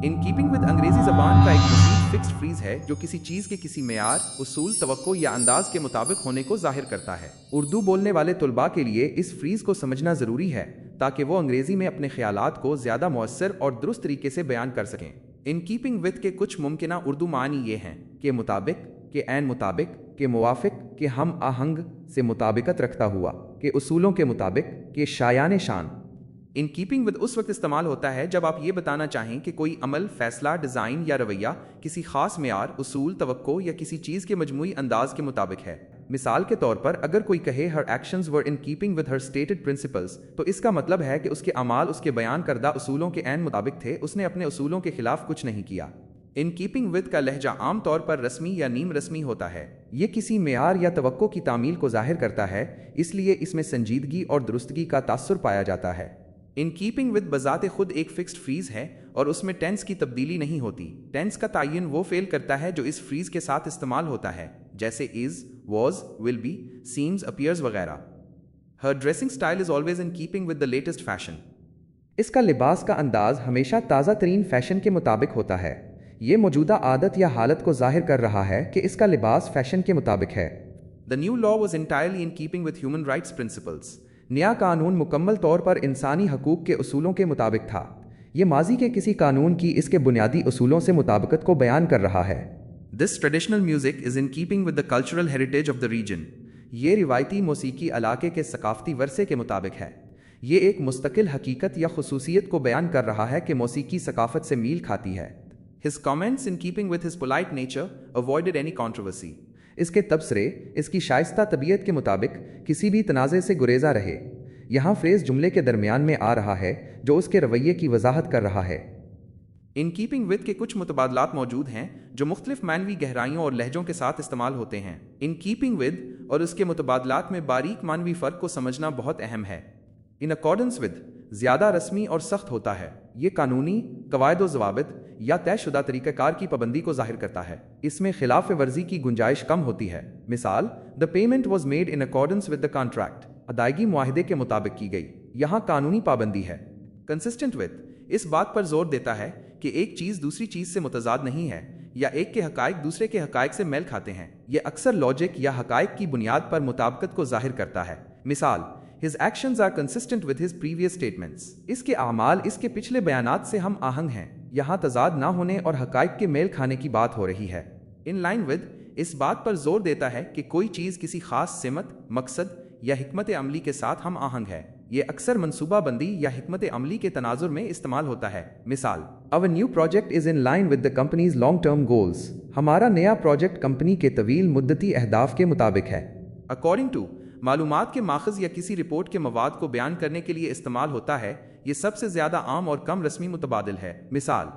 In keeping with अंग्रेजी ज़बान का एक मज़ीद फिक्स्ड फ्रीज है जो किसी चीज़ के किसी मेयार, उसूल, तवक्को या अंदाज के मुताबिक होने को जाहिर करता है। उर्दू बोलने वाले तुलबा के लिए इस फ्रीज को समझना ज़रूरी है ताकि वो अंग्रेजी में अपने ख्यालात को ज़्यादा मुअस्सर और दुरुस्त तरीके से बयान कर सकें। इन कीपिंग विद के कुछ मुमकिना उर्दू मानी ये हैं कि मुताबिक, के ऐन मुताबिक, के मुवाफिक, के हम आहंग से मुताबिकत रखता हुआ, के उसूलों के मुताबिक, के शायान शान। इन कीपिंग विद उस वक्त इस्तेमाल होता है जब आप ये बताना चाहें कि कोई अमल, फैसला, डिज़ाइन या रवैया किसी खास मेयार, उसूल, तवक्को या किसी चीज़ के मजमूई अंदाज के मुताबिक है। मिसाल के तौर पर अगर कोई कहे her actions were in keeping with her stated principles, तो इसका मतलब है कि उसके अमाल उसके बयान करदा उसूलों के ऐन मुताबिक थे, उसने अपने उसूलों के खिलाफ कुछ नहीं किया। इन कीपिंग विद का लहजा आम तौर पर रस्मी या नीम रस्मी होता है। ये किसी मेयार या तवक्को की तामील को जाहिर करता है, इसलिए इसमें संजीदगी और दुरुस्तगी का तासुर पाया जाता है। इन कीपिंग विद बजाते खुद एक फिक्स्ड फ्रीज है और उसमें टेंस की तब्दीली नहीं होती। टेंस का तायन वो फेल करता है जो इस फ्रीज के साथ इस्तेमाल होता है, जैसे is, was, will be, seems, appears वगैरह। Her dressing style is always in keeping with the latest fashion. इसका लिबास का अंदाज हमेशा ताज़ा तरीन फैशन के मुताबिक होता है। ये मौजूदा आदत या हालत को जाहिर कर रहा है कि इसका लिबास फैशन के मुताबिक है। The new law was entirely in keeping with human rights principles. नया कानून मुकम्मल तौर पर इंसानी हकूक़ के उसूलों के मुताबिक था। ये माजी के किसी कानून की इसके बुनियादी उसूलों से मुताबिकत को बयान कर रहा है। This traditional music is in keeping with the cultural heritage of the region. ये रिवायती मौसीकी इलाके के सकाफती वर्से के मुताबिक है। ये एक मुस्तकिल हकीकत या खुसूसियत को बयान कर रहा है कि मौसीकी सकाफत से मील खाती है। His comments in keeping with his polite nature avoided any controversy. इसके तबसरे इसकी शाइस्ता तबीयत के मुताबिक किसी भी तनाज़े से गुरेजा रहे। यहाँ फ्रेज जुमले के दरमियान में आ रहा है जो उसके रवैये की वजाहत कर रहा है। इन कीपिंग विद के कुछ मुतबादलात मौजूद हैं जो मुख्तलिफ मानवी गहराइयों और लहजों के साथ इस्तेमाल होते हैं। इन कीपिंग विद और उसके मुतबादलात में बारीक मानवी फ़र्क को समझना बहुत अहम है। इन अकॉर्डेंस विद ज़्यादा रस्मी और सख्त होता है। ये कानूनी कवायद व ज़वाबित या तयशुदा तरीक़ाकार की पाबंदी को जाहिर करता है। इसमें खिलाफ वर्जी की गुंजाइश कम होती है। मिसाल, the payment was made in accordance with the contract. अदायगी मुआहिदे के मुताबिक की गई। यहाँ कानूनी पाबंदी है। कंसिस्टेंट विद इस बात पर जोर देता है कि एक चीज़ दूसरी चीज़ से मुतजाद नहीं है या एक के हकाइक दूसरे के हकाइक से मेल खाते हैं। ये अक्सर लॉजिक या हकाइक की बुनियाद पर मुताबिकत को जाहिर करता है। मिसाल, His actions are consistent with his previous statements. इसके आमाल इसके पिछले बयानात से हम आहंग हैं। यहाँ तजाद ना होने और हकाइक के मेल खाने की बात हो रही है। इन लाइन विद इस बात पर जोर देता है कि कोई चीज़ किसी खास सिमत, मकसद या हिकमत अमली के साथ हम आहंग है। ये अक्सर मनसूबा बंदी या हिकमत अमली के तनाजुर में इस्तेमाल होता है। मिसाल, Our new project is in line with the company's long-term goals. हमारा नया प्रोजेक्ट कंपनी के तवील मुद्दती अहदाफ के मुताबिक है। अकॉर्डिंग टू मालूमात के माखज़ या किसी रिपोर्ट के मवाद को बयान करने के लिए इस्तेमाल होता है। ये सबसे ज़्यादा आम और कम रस्मी मुतबादिल है। मिसाल,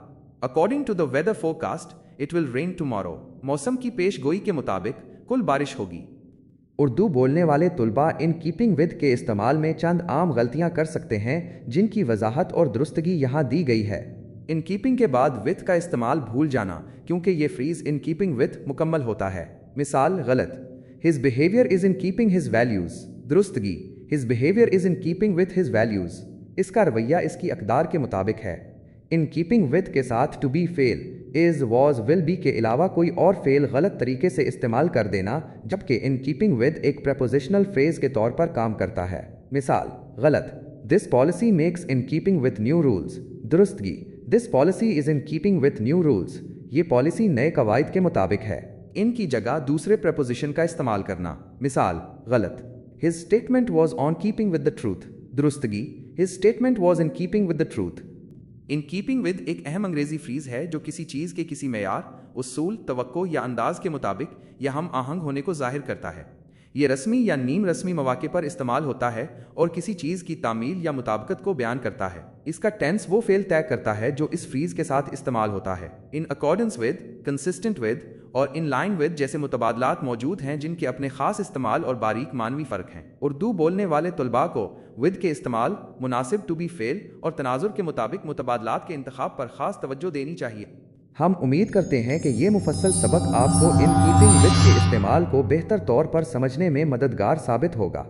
according to the weather forecast it will rain tomorrow. मौसम की पेश गोई के मुताबिक कुल बारिश होगी। उर्दू बोलने वाले तुलबा इन कीपिंग विद के इस्तेमाल में चंद आम गलतियां कर सकते हैं जिनकी वजाहत और दुरुस्तगी यहाँ दी गई है। इन कीपिंग के बाद विद का इस्तेमाल भूल जाना क्योंकि ये फ्रीज इन कीपिंग विद मुकम्मल होता है। मिसाल, गलत, His behavior is in keeping his values. दुरुस्तगी, His behavior is in keeping with his values. इसका रवैया इसकी अक़दार के मुताबिक है। In keeping with के साथ to be fail, is, was, will be के अलावा कोई और फेल गलत तरीके से इस्तेमाल कर देना, जबकि in keeping with एक prepositional phrase के तौर पर काम करता है। मिसाल, गलत, This policy makes in keeping with new rules. दुरुस्तगी, This policy is in keeping with new rules. ये पॉलिसी नए कवायद के मुताबिक है। इनकी जगह दूसरे प्रपोजिशन का इस्तेमाल करना। मिसाल, गलत, His statement was on keeping with the truth. दुरुस्तगी, His statement was in keeping with the truth. In keeping with एक अहम अंग्रेजी फ्रीज है जो किसी चीज़ के किसी मेयार, उसूल, तवक्को या अंदाज के मुताबिक या हम आहंग होने को जाहिर करता है। ये रस्मी या नीम रस्मी मौके पर इस्तेमाल होता है और किसी चीज़ की तामील या मुताबिकत को बयान करता है। इसका टेंस वो फेल तय करता है जो इस फ्रीज के साथ इस्तेमाल होता है। In accordance with, consistent with और इन लाइन विद जैसे मुतबादलात मौजूद हैं जिनके अपने खास इस्तेमाल और बारीक मानवी फ़र्क हैं। उर्दू बोलने वाले तुलबा को विद के इस्तेमाल, मुनासिब, टू बी फेल और तनाजुर के मुताबिक मुतबादलात के इंतखाब पर ख़ास तवज्जो देनी चाहिए। हम उम्मीद करते हैं कि ये मुफस्सल सबक आपको इन कीपिंग विद के इस्तेमाल को बेहतर तौर पर समझने में मददगार साबित होगा।